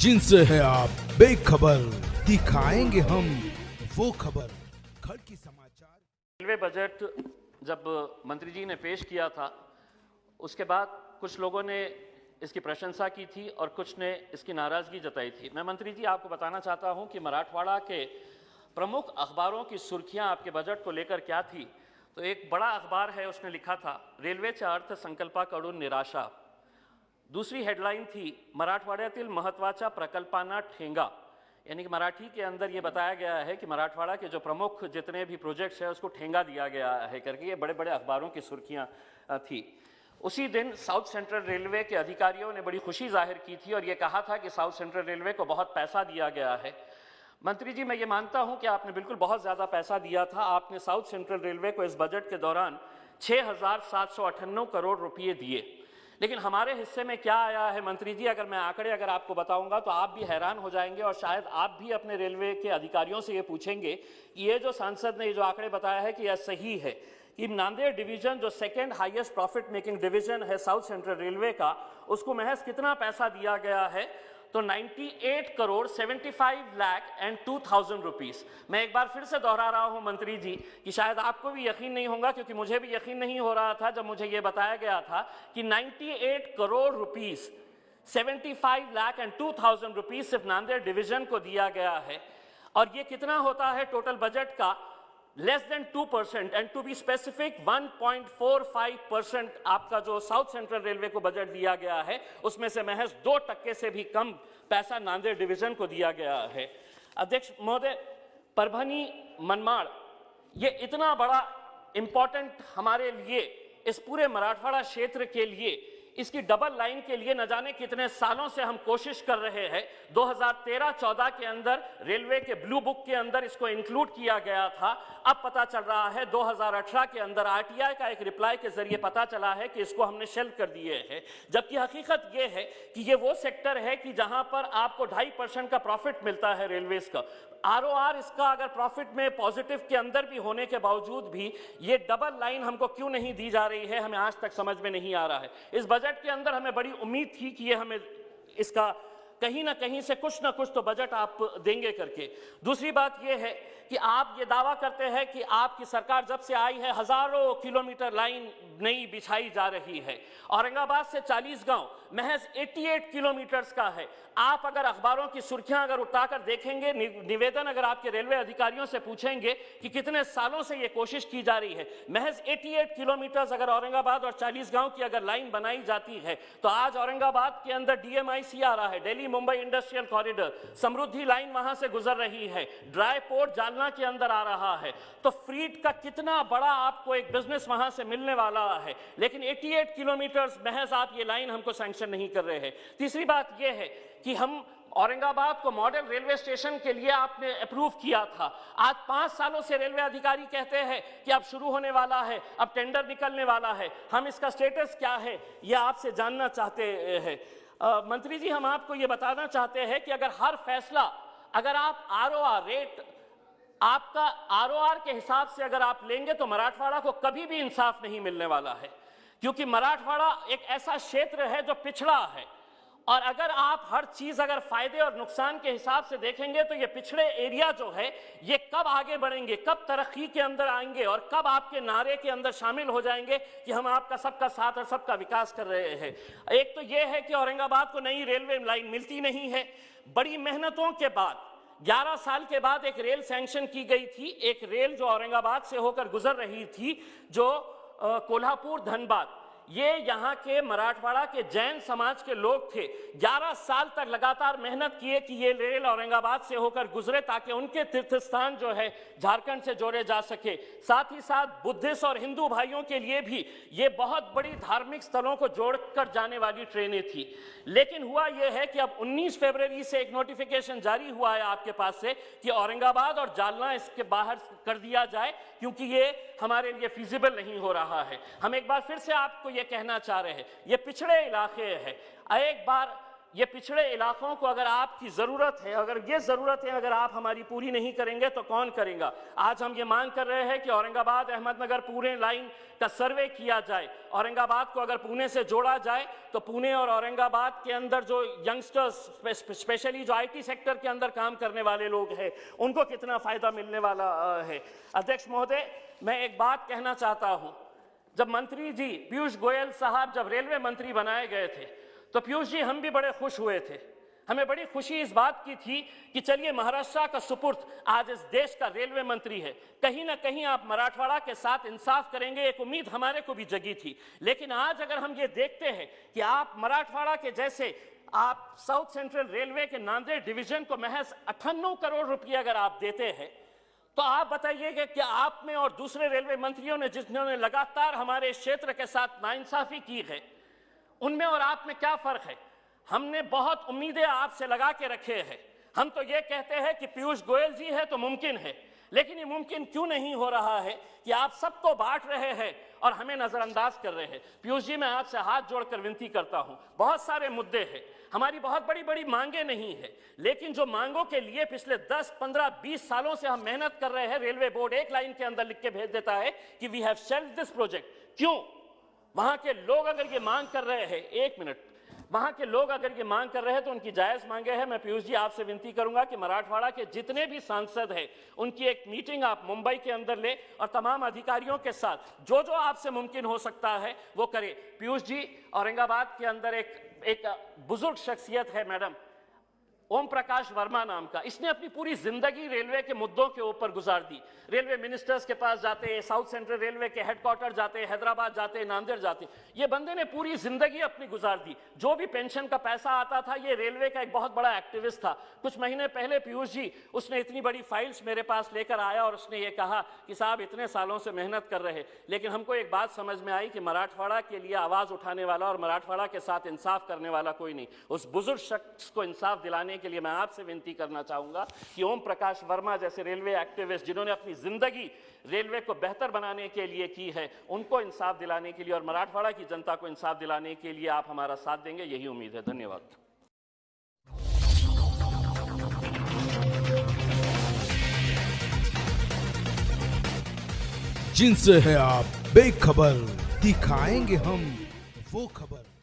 जिनसे है आप बेखबर, दिखाएंगे हम वो खबर। खड़की समाचार। रेलवे बजट जब मंत्री जी ने पेश किया था, उसके बाद कुछ लोगों ने इसकी प्रशंसा की थी और कुछ ने इसकी नाराजगी जताई थी। मैं मंत्री जी आपको बताना चाहता हूं कि मराठवाड़ा के प्रमुख अखबारों की सुर्खियां आपके बजट को लेकर क्या थी। तो एक बड़ा अखबार है, उसने लिखा था रेल्वेच्या अर्थसंकल्पाकडून निराशा। दूसरी हेडलाइन थी मराठवाड्यातील महत्त्वाच्या प्रकल्पांना ठेंगा, यानी कि मराठी के अंदर ये बताया गया है कि मराठवाड़ा के जो प्रमुख जितने भी प्रोजेक्ट्स हैं उसको ठेंगा दिया गया है करके ये बड़े बड़े अखबारों की सुर्खियां थी। उसी दिन साउथ सेंट्रल रेलवे के अधिकारियों ने बड़ी खुशी जाहिर की थी और ये कहा था कि साउथ सेंट्रल रेलवे को बहुत पैसा दिया गया है। मंत्री जी, मैं ये मानता हूं कि आपने बिल्कुल बहुत ज़्यादा पैसा दिया था। आपने साउथ सेंट्रल रेलवे को इस बजट के दौरान 6,758 करोड़ रुपये दिए, लेकिन हमारे हिस्से में क्या आया है मंत्री जी, अगर मैं आंकड़े आपको बताऊंगा तो आप भी हैरान हो जाएंगे और शायद आप भी अपने रेलवे के अधिकारियों से ये पूछेंगे कि ये जो सांसद ने ये जो आंकड़े बताया है कि यह सही है कि नांदेड़ डिवीजन जो second highest profit making division है साउथ सेंट्रल रेलवे का, उसको महज कितना पैसा दिया गया है। तो 98 करोड़ 75 लाख एंड 2,000 रुपीस। मैं एक बार फिर से दोहरा रहा हूं मंत्री जी कि शायद आपको भी यकीन नहीं होगा, क्योंकि मुझे भी यकीन नहीं हो रहा था जब मुझे यह बताया गया था कि 98 crore rupees 75 lakh and 2,000 rupees सिर्फ नांदेड़ डिवीजन को दिया गया है। और ये कितना होता है टोटल बजट का? Less than 2%, and to be specific 1.45% आपका जो साउथ सेंट्रल रेलवे को बजट दिया गया है उसमें से महज 2% से भी कम पैसा नांदेड़ डिवीजन को दिया गया है। अध्यक्ष महोदय, परभनी मनमाड़ ये इतना बड़ा इंपॉर्टेंट हमारे लिए, इस पूरे मराठवाड़ा क्षेत्र के लिए, इसकी डबल लाइन के लिए न जाने कितने सालों से हम कोशिश कर रहे हैं। 2013-14 के अंदर रेलवे के ब्लू बुक के अंदर इसको इंक्लूड किया गया था। अब पता चल रहा है 2018 के अंदर आरटीआई का एक रिप्लाई के जरिए पता चला है कि इसको हमने शेल्व कर दिए हैं, जबकि हकीकत ये है कि ये वो सेक्टर है कि जहां पर आपको 2.5% का प्रॉफिट मिलता है रेलवेज का। आरओआर इसका अगर प्रॉफिट में पॉजिटिव के अंदर भी होने के बावजूद भी ये डबल लाइन हमको क्यों नहीं दी जा रही है, हमें आज तक समझ में नहीं आ रहा है। इस बजट के अंदर हमें बड़ी उम्मीद थी कि ये हमें इसका कहीं ना कहीं से कुछ ना कुछ तो बजट आप देंगे करके। दूसरी बात यह है कि आप ये दावा करते हैं कि आपकी सरकार जब से आई है हजारों किलोमीटर लाइन नई बिछाई जा रही है। औरंगाबाद से 40 गांव महज 88 किलोमीटर्स का है। आप अगर अखबारों की सुर्खियां अगर उठाकर देखेंगे, निवेदन अगर आपके रेलवे अधिकारियों से पूछेंगे कि कितने सालों से ये कोशिश की जा रही है, महज 88 किलोमीटर्स अगर औरंगाबाद और 40 गांव की अगर लाइन बनाई जाती है तो आज औरंगाबाद के अंदर डीएमआईसी आ रहा है, दिल्ली मुंबई इंडस्ट्रियल कॉरिडोर, समृद्धि लाइन वहां से गुजर रही है, ड्राई पोर्ट जालना के अंदर आ रहा है। तो फ्रीट का कितना बड़ा आपको एक बिजनेस वहां से मिलने वाला है, लेकिन 88 किलोमीटर्स महज आप ये लाइन हमको सैंक्शन नहीं कर रहे हैं। तीसरी बात यह है कि हम औरंगाबाद को मॉडल रेलवे स्टेशन के लिए आपने अप्रूव किया था। आज 5 सालों से रेलवे अधिकारी कहते हैं कि अब शुरू होने वाला है, अब टेंडर निकलने वाला है, हम इसका स्टेटस क्या है यह आपसे जानना चाहते हैं। मंत्री जी, हम आपको यह बताना चाहते हैं कि अगर हर फैसला, अगर आप आरओआर रेट, आपका आरओआर के हिसाब से अगर आप लेंगे तो मराठवाड़ा को कभी भी इंसाफ नहीं मिलने वाला है, क्योंकि मराठवाड़ा एक ऐसा क्षेत्र है जो पिछड़ा है। और अगर आप हर चीज अगर फायदे और नुकसान के हिसाब से देखेंगे तो ये पिछड़े एरिया जो है ये कब आगे बढ़ेंगे, कब तरक्की के अंदर आएंगे और कब आपके नारे के अंदर शामिल हो जाएंगे कि हम आपका सबका साथ और सबका विकास कर रहे हैं। एक तो ये है कि औरंगाबाद को नई रेलवे लाइन मिलती नहीं है। बड़ी मेहनतों के बाद 11 साल के बाद एक रेल सैंक्शन की गई थी, एक रेल जो औरंगाबाद से होकर गुजर रही थी, जो कोल्हापुर धनबाद, ये यहाँ के मराठवाड़ा के जैन समाज के लोग थे। 11 साल तक लगातार मेहनत किए कि ये रेल औरंगाबाद से होकर गुजरे ताकि उनके तीर्थ स्थान जो है झारखंड से जोड़े जा सके। साथ ही साथ बुद्धिस्ट और हिंदू भाइयों के लिए भी ये बहुत बड़ी धार्मिक स्थलों को जोड़कर जाने वाली ट्रेनें थी। लेकिन हुआ यह है कि अब 19 फरवरी से एक नोटिफिकेशन जारी हुआ है आपके पास से कि औरंगाबाद और जालना इसके बाहर कर दिया जाए, क्योंकि ये हमारे लिए फिजिबल नहीं हो रहा है। हम एक बार फिर से आपको ये कहना चाह रहे हैं, ये पिछड़े इलाके हैं। एक बार ये पिछड़े इलाकों को अगर आपकी ज़रूरत है, अगर ये ज़रूरत है, अगर आप हमारी पूरी नहीं करेंगे तो कौन करेगा? आज हम ये मांग कर रहे हैं कि औरंगाबाद अहमदनगर पुणे लाइन का सर्वे किया जाए। औरंगाबाद को अगर पुणे से जोड़ा जाए तो पुणे और औरंगाबाद के अंदर जो यंगस्टर्स, स्पेशली जो IT सेक्टर के अंदर काम करने वाले लोग हैं, उनको कितना फ़ायदा मिलने वाला है। अध्यक्ष महोदय, मैं एक बात कहना चाहता हूँ, जब मंत्री जी पीयूष गोयल साहब जब रेलवे मंत्री बनाए गए थे तो पीयूष जी हम भी बड़े खुश हुए थे। हमें बड़ी खुशी इस बात की थी कि चलिए महाराष्ट्र का सुपुर्द आज इस देश का रेलवे मंत्री है, कहीं ना कहीं आप मराठवाड़ा के साथ इंसाफ करेंगे, एक उम्मीद हमारे को भी जगी थी। लेकिन आज अगर हम ये देखते हैं कि आप मराठवाड़ा के जैसे आप साउथ सेंट्रल रेलवे के नांदेड़ डिवीजन को महज 98 करोड़ रुपये अगर आप देते हैं, तो आप बताइएगा कि आप में और दूसरे रेलवे मंत्रियों ने जिन्होंने लगातार हमारे क्षेत्र के साथ नाइंसाफी की है, उनमें और आप में क्या फर्क है? हमने बहुत उम्मीदें आपसे लगा के रखे हैं। हम तो ये कहते हैं कि पीयूष गोयल जी है तो मुमकिन है, लेकिन ये मुमकिन क्यों नहीं हो रहा है कि आप सबको बांट रहे हैं और हमें नजरअंदाज कर रहे हैं? पीयूष जी, मैं आपसे हाथ जोड़कर विनती करता हूं, बहुत सारे मुद्दे हैं, हमारी बहुत बड़ी बड़ी मांगे नहीं है, लेकिन जो मांगों के लिए पिछले 10, 15, 20 सालों से हम मेहनत कर रहे हैं, रेलवे बोर्ड एक लाइन के अंदर लिख के भेज देता है कि we have shelved this project. क्यों? वहां के लोग अगर ये मांग कर रहे हैं, एक मिनट, वहां के लोग अगर ये मांग कर रहे हैं तो उनकी जायज मांगे हैं। मैं पीयूष जी आपसे विनती करूंगा कि मराठवाड़ा के जितने भी सांसद हैं उनकी एक मीटिंग आप मुंबई के अंदर ले और तमाम अधिकारियों के साथ जो जो आपसे मुमकिन हो सकता है वो करें। पीयूष जी, औरंगाबाद के अंदर एक बुजुर्ग शख्सियत है मैडम, ओम प्रकाश वर्मा नाम का, इसने अपनी पूरी जिंदगी रेलवे के मुद्दों के ऊपर गुजार दी। रेलवे मिनिस्टर्स के पास जाते, साउथ सेंट्रल रेलवे के हेडक्वार्टर जाते, हैदराबाद जाते, नांदेड़ जाते, ये बंदे ने पूरी जिंदगी अपनी गुजार दी। जो भी पेंशन का पैसा आता था, ये रेलवे का एक बहुत बड़ा एक्टिविस्ट था। कुछ महीने पहले पीयूष जी, उसने इतनी बड़ी फाइल्स मेरे पास लेकर आया और उसने ये कहा कि साहब इतने सालों से मेहनत कर रहे, लेकिन हमको एक बात समझ में आई कि मराठवाड़ा के लिए आवाज उठाने वाला और मराठवाड़ा के साथ इंसाफ करने वाला कोई नहीं। उस बुजुर्ग शख्स को इंसाफ दिलाने के लिए मैं आपसे विनती करना चाहूंगा कि ओम प्रकाश वर्मा जैसे रेलवे एक्टिविस्ट जिन्होंने अपनी जिंदगी रेलवे को बेहतर बनाने के लिए की है, उनको इंसाफ दिलाने के लिए और मराठवाड़ा की जनता को इंसाफ दिलाने के लिए आप हमारा साथ देंगे, यही उम्मीद है। धन्यवाद। जिनसे है आप बेखबर, दिखाएंगे हम वो खबर।